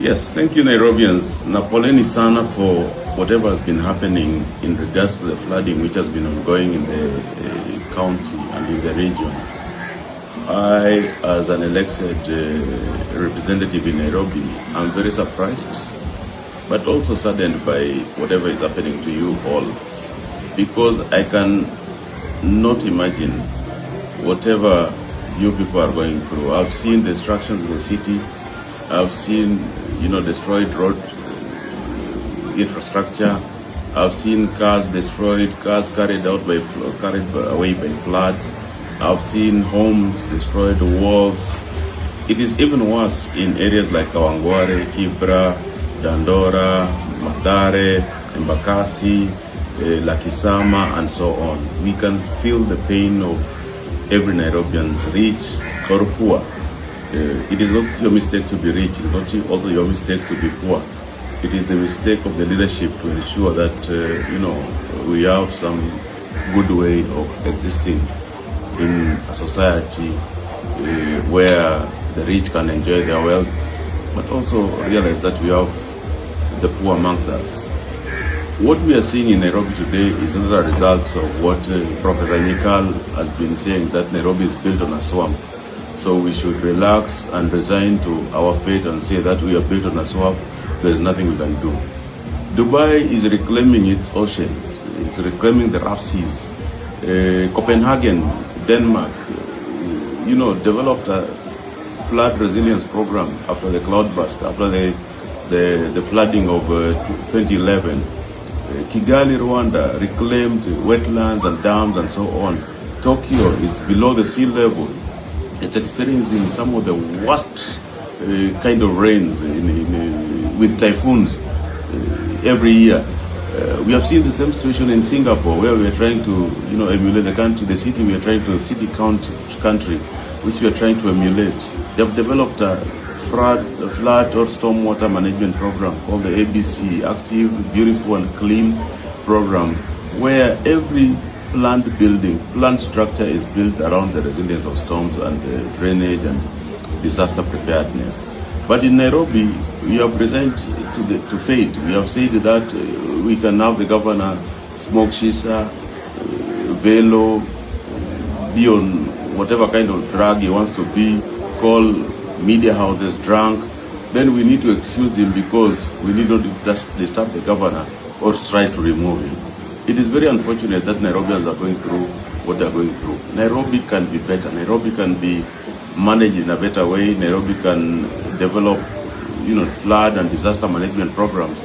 Yes, thank you, Nairobians. Napoleni sana for whatever has been happening in regards to the flooding which has been ongoing in the county and in the region. I, as an elected representative in Nairobi, am very surprised, but also saddened by whatever is happening to you all, because I can not imagine whatever you people are going through. I've seen destructions in the city. I've seen, destroyed road infrastructure. I've seen cars destroyed, cars carried away by floods. I've seen homes destroyed, walls. It is even worse in areas like Kawangware, Kibra, Dandora, Mathare, Embakasi, Lakisama, and so on. We can feel the pain of every Nairobian, rich or poor. It is not your mistake to be rich. It is not also your mistake to be poor. It is the mistake of the leadership to ensure that we have some good way of existing in a society where the rich can enjoy their wealth, but also realize that we have the poor amongst us. What we are seeing in Nairobi today is not a result of what Professor Nyikal has been saying, that Nairobi is built on a swamp. So we should relax and resign to our fate and say that we are built on a swamp. There is nothing we can do. Dubai is reclaiming its oceans. It's reclaiming the rough seas. Copenhagen, Denmark, developed a flood resilience program after the cloudburst, after the flooding of 2011. Kigali, Rwanda, reclaimed wetlands and dams and so on. Tokyo is below the sea level. It's experiencing some of the worst kind of rains with typhoons every year. We have seen the same situation in Singapore, where we are trying to emulate the city. We are trying to country, which we are trying to emulate. They have developed a flood or stormwater management program called the ABC, Active, Beautiful and Clean program, where every plant structure is built around the resilience of storms and drainage and disaster preparedness. But in Nairobi, we have resigned to fate. We have said that we can have the governor smoke shisha, velo, be on whatever kind of drug he wants to be, call media houses drunk. Then we need to excuse him because we need not to just disturb the governor or try to remove him. It is very unfortunate that Nairobians are going through what they are going through. Nairobi can be better. Nairobi can be managed in a better way. Nairobi can develop, flood and disaster management programs,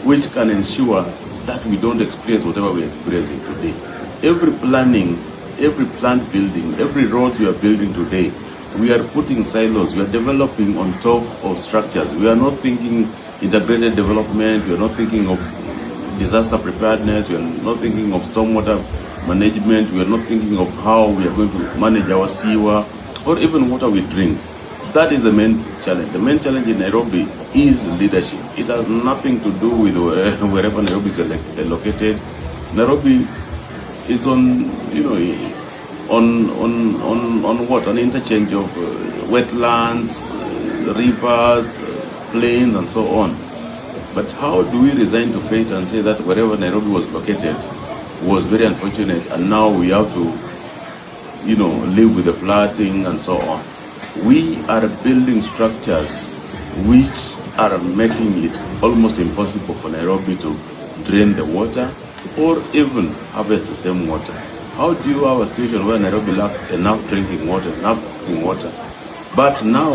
which can ensure that we don't experience whatever we are experiencing today. Every plant building, every road we are building today, we are putting silos. We are developing on top of structures. We are not thinking integrated development. We are not thinking of disaster preparedness. We are not thinking of stormwater management. We are not thinking of how we are going to manage our sewer or even water we drink. That is the main challenge. The main challenge in Nairobi is leadership. It has nothing to do with wherever Nairobi is located. Nairobi is on what? An interchange of wetlands, rivers, plains, and so on. But how do we resign to fate and say that wherever Nairobi was located was very unfortunate, and now we have to, live with the flooding and so on? We are building structures which are making it almost impossible for Nairobi to drain the water or even harvest the same water. How do you have a situation where Nairobi lacks enough drinking water, enough cooking water? But now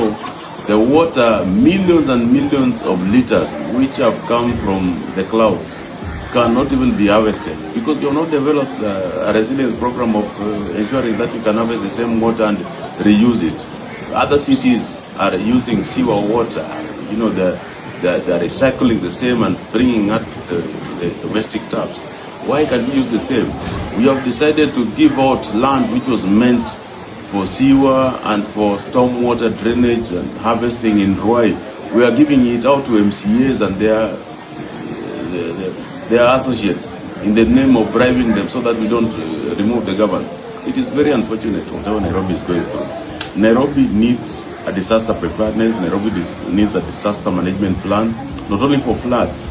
the water, millions and millions of liters which have come from the clouds, cannot even be harvested because you have not developed a resilience program of ensuring that you can harvest the same water and reuse it. Other cities are using sewer water. They're recycling the same and bringing out the domestic taps. Why can't we use the same? We have decided to give out land which was meant for sewer and for stormwater drainage and harvesting in Ruai. We are giving it out to MCAs and their associates in the name of bribing them so that we don't remove the government. It is very unfortunate whatever Nairobi is going through. Nairobi needs a disaster preparedness. Nairobi needs a disaster management plan, not only for floods,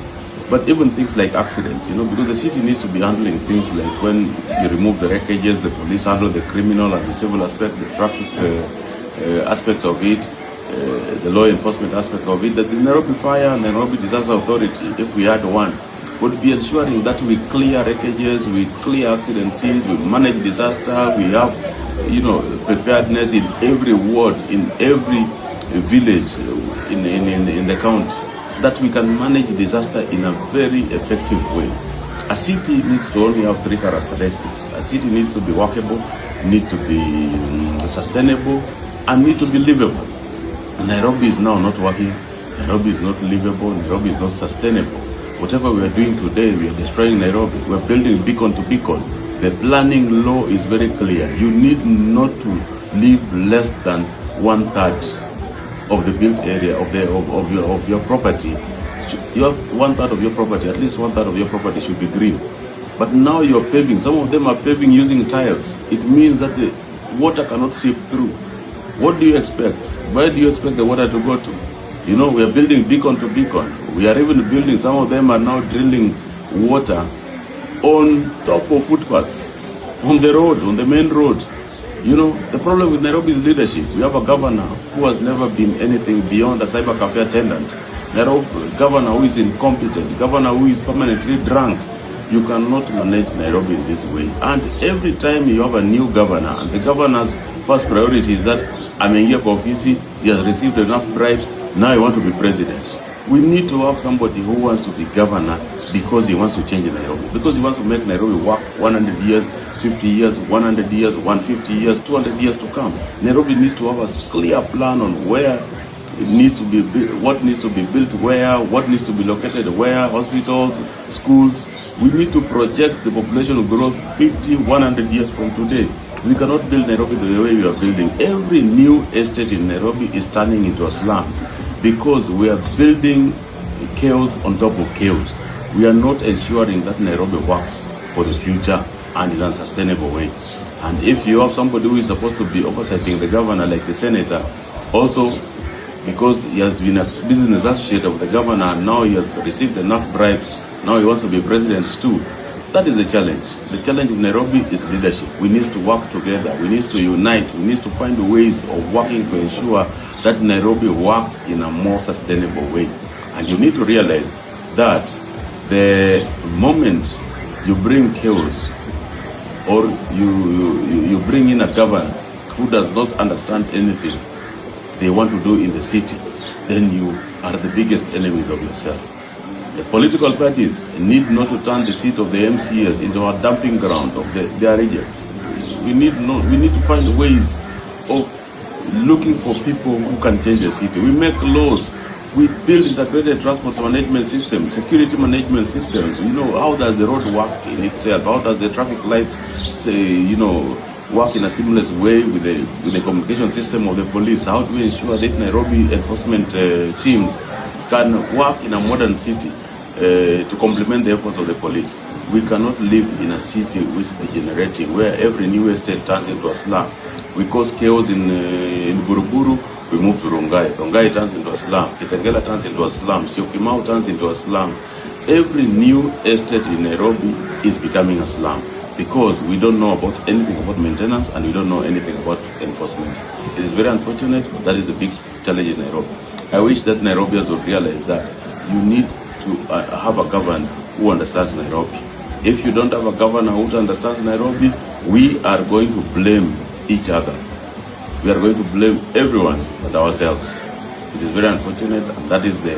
but even things like accidents, because the city needs to be handling things like when you remove the wreckages, the police handle the criminal and the civil aspect, the traffic aspect of it, the law enforcement aspect of it. That the Nairobi Fire and Nairobi Disaster Authority, if we had one, would be ensuring that we clear wreckages, we clear accident scenes, we manage disaster, we have, preparedness in every ward, in every village, in the county, that we can manage disaster in a very effective way. A city needs to only have three characteristics. A city needs to be walkable, need to be sustainable, and need to be livable. Nairobi is now not working, Nairobi is not livable, Nairobi is not sustainable. Whatever we are doing today, we are destroying Nairobi. We are building beacon to beacon. The planning law is very clear. You need not to leave less than 1/3 of the built area of your property. You have 1/3 of your property, at least 1/3 of your property should be green. But now you're paving. Some of them are paving using tiles. It means that the water cannot seep through. What do you expect? Where do you expect the water to go to? We are building beacon to beacon. We are even building, some of them are now drilling water on top of footpaths, on the road, on the main road. The problem with Nairobi is leadership. We have a governor who has never been anything beyond a cyber cafe attendant. Nairobi governor who is incompetent, governor who is permanently drunk. You cannot manage Nairobi in this way. And every time you have a new governor, and the governor's first priority is that ameingia kwa ofisi, he has received enough bribes, now I want to be president. We need to have somebody who wants to be governor because he wants to change Nairobi, because he wants to make Nairobi work 100 years, 50 years, 100 years, 150 years, 200 years to come. Nairobi needs to have a clear plan on where it needs to be built, what needs to be built where, what needs to be located where, hospitals, schools. We need to project the population growth 50, 100 years from today. We cannot build Nairobi the way we are building. Every new estate in Nairobi is turning into a slum because we are building chaos on top of chaos. We are not ensuring that Nairobi works for the future and in a sustainable way. And if you have somebody who is supposed to be oversighting the governor, like the senator, also because he has been a business associate of the governor and now he has received enough bribes, now he wants to be president too. That is the challenge. The challenge in Nairobi is leadership. We need to work together. We need to unite. We need to find ways of working to ensure that Nairobi works in a more sustainable way. And you need to realize that the moment you bring chaos or you bring in a governor who does not understand anything they want to do in the city, then you are the biggest enemies of yourself. The political parties need not to turn the seat of the MCAs into a dumping ground of their regions. We need to find ways of looking for people who can change the city. We make laws. We build integrated transport management systems, security management systems. How does the road work in itself? How does the traffic lights work in a seamless way with the communication system of the police? How do we ensure that Nairobi enforcement teams can work in a modern city to complement the efforts of the police? We cannot live in a city which is degenerating, where every new estate turns into a slum. We cause chaos in Buruburu, we move to Rongai. Rongai turns into a slum. Kitengela turns into a slum. Syokimau turns into a slum. Every new estate in Nairobi is becoming a slum because we don't know about anything about maintenance and we don't know anything about enforcement. It is very unfortunate, but that is a big challenge in Nairobi. I wish that Nairobians would realize that you need to have a governor who understands Nairobi. If you don't have a governor who understands Nairobi, we are going to blame each other. We are going to blame everyone but ourselves. It is very unfortunate, and that is the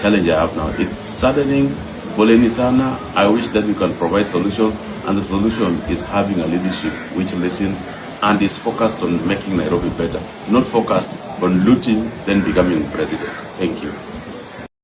challenge I have now. It's saddening. Poleni sana. I wish that we can provide solutions, and the solution is having a leadership which listens and is focused on making Nairobi better, not focused on looting, then becoming president. Thank you.